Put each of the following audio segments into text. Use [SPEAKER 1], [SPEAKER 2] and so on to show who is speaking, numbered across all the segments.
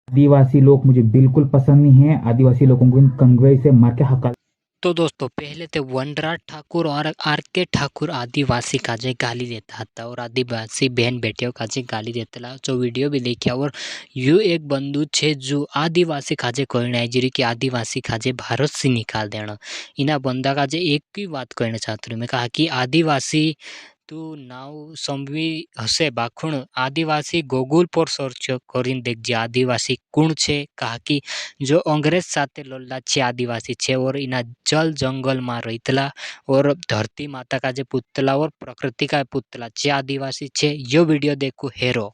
[SPEAKER 1] आदिवासी लोग मुझे बिल्कुल पसंद नहीं है। आदिवासी लोगों को कंगवे से मार के हका।
[SPEAKER 2] तो दोस्तों पहले तो वनराज ठाकुर और आर.के. ठाकुर आदिवासी काजे गाली देता था और आदिवासी बहन बेटियों काजे गाली देता जो वीडियो भी देखा। और यू एक बंधु छे जो आदिवासी काजे कोई नाइजीरी की आदिवासी काजे भारत से निकाल देना। इना बंदा काजे एक ही बात कहना चाहता हूँ मैं, कहा कि आदिवासी तू नाव संभी हसे बाखुण आदिवासी गूगल पर सर्च करीने देखजे आदिवासी कोण छे। कहा कि जो अंग्रेज साथे लड़ला छे आदिवासी छे और इना जल जंगल में रहतला और धरती माता का जो पुतला और प्रकृति का पुतला छे आदिवासी छे। यो वीडियो देखो हेरो।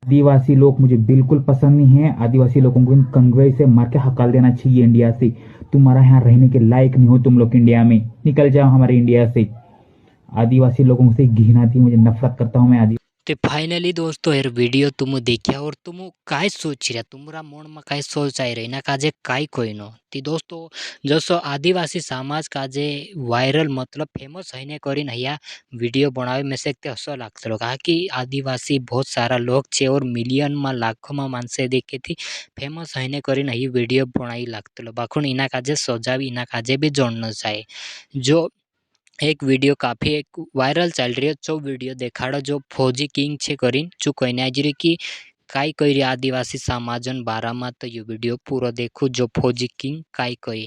[SPEAKER 1] आदिवासी लोग मुझे बिल्कुल पसंद नहीं है। आदिवासी लोगों को कंगवे से मार के हकाल देना चाहिए इंडिया से। तुम्हारा यहाँ रहने के लायक नहीं हो तुम लोग इंडिया में, निकल जाओ हमारे इंडिया से। आदिवासी लोगों से घृणा थी, मुझे नफरत करता हूँ मैं।
[SPEAKER 2] तो फाइनली दोस्तों यार वीडियो तुम देखिया और तुम काय सोच रहा, तुम्हारा मन में काय सोच आई रही ना काजे काय कोई नो ती दोस्तों जसो आदिवासी समाज काजे वायरल मतलब फेमस है करीन हया वीडियो बनावे में से हसो लागतो। कहा कि आदिवासी बहुत सारा लोग छे और मिलियन में लाखों में मानसे देखे थी फेमस है करीन हई वीडियो बनाई लागतो बाखुण इना काजे सजावी इना काजे भी जोड़ना चाहे। जो एक वीडियो काफ़ी एक वायरल चल रही है जो वीडियो देखाड़ो जो फौजी किंग छे करीन जो कही नाइजीरी की काई कही आदिवासी समाजन बारा में। तो ये वीडियो पूरा देखो जो फौजी किंग काई कही।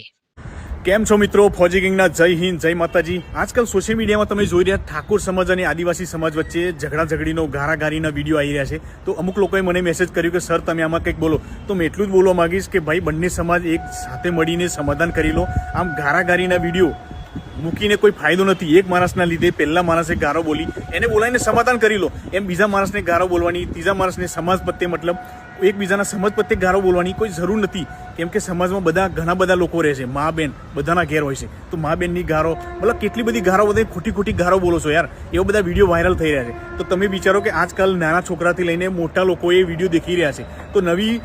[SPEAKER 3] केम छो मित्रों, फौजी किंगना जय हिंद जय माताजी। आजकल सोशल मीडिया में તમે જોઈ રહ્યા ઠાકોર સમાજ અને આદિવાસી સમાજ વચ્ચે ઝઘડાઝઘડીનો ગારાગારીના વિડીયો આવી રહ્યા છે। તો અમુક લોકોએ મને મેસેજ કર્યું કે સર તમે આમાં કંઈક બોલો। તો મેં એટલું જ બોલવા માંગીશ કે ભાઈ બંને સમાજ એક સાથે મળીને સમાધાન કરી લો। આમ ગારાગારીના વિડીયો મૂકીને કોઈ ફાયદો નથી। એક માણસના લીધે પહેલા માણસે ગારો બોલી એને બોલાવીને સમાધાન કરી લો, એમ બીજા માણસને ગારો બોલવાની, ત્રીજા માણસને સમાજ પ્રત્યે मतलब એકબીજાના સમાજ પ્રત્યે ગારો બોલવાની કોઈ જરૂર નથી। કેમ કે સમાજમાં બધા ઘણા બધા લોકો રહે છે, મા બેન બધાના ઘેર હોય છે। તો મા બેનની ગારો मतलब કેટલી બધી ગારો બધા ખોટી ખોટી ગારો બોલો છો યાર, એવા બધા વિડીયો વાયરલ થઈ રહ્યા છે। તો તમે વિચારો કે આજકાલ નાના છોકરાથી લઈને મોટા લોકો એ વિડીયો દેખી રહ્યા છે। તો નવી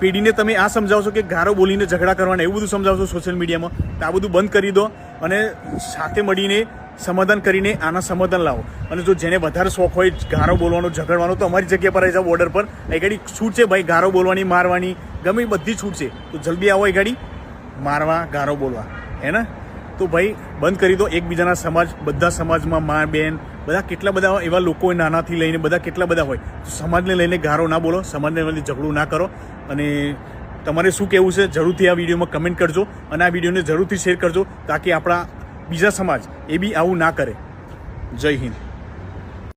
[SPEAKER 3] પેઢીને તમે આ સમજાવશો કે ગારો બોલીને ઝઘડા કરવાના એવું બધું સમજાવશો સોશિયલ મીડિયામાં, તો આ બધું બંધ કરી દો અને સાથે મળીને સમાધાન કરીને આના સમાધાન લાવો। અને જો જેને વધારે શોખ હોય ગારો બોલવાનો ઝઘડવાનો તો અમારી જગ્યા પર આવી જાઓ બોર્ડર પર। એ ગાડી છૂટ છે ભાઈ, ગારો બોલવાની મારવાની ગમે બધી છૂટ છે। તો જલ્દી આવો એ ગાડી મારવા ગારો બોલવા હે ને। તો ભાઈ બંધ કરી દો એકબીજાના સમાજ, બધા સમાજમાં મા બેન બધા કેટલા બધા એવા લોકો નાનાથી લઈને બધા કેટલા બધા હોય। તો સમાજને લઈને ગારો ના બોલો, સમાજને લઈને ઝઘડું ના કરો। અને તમારે શું કહેવું છે જરૂરથી આ વિડીયોમાં કમેન્ટ કરજો અને આ વિડીયોને જરૂરથી શેર કરજો તાકી આપણા બીજા સમાજ એ બી આવું ના કરે। જય હિન્દ।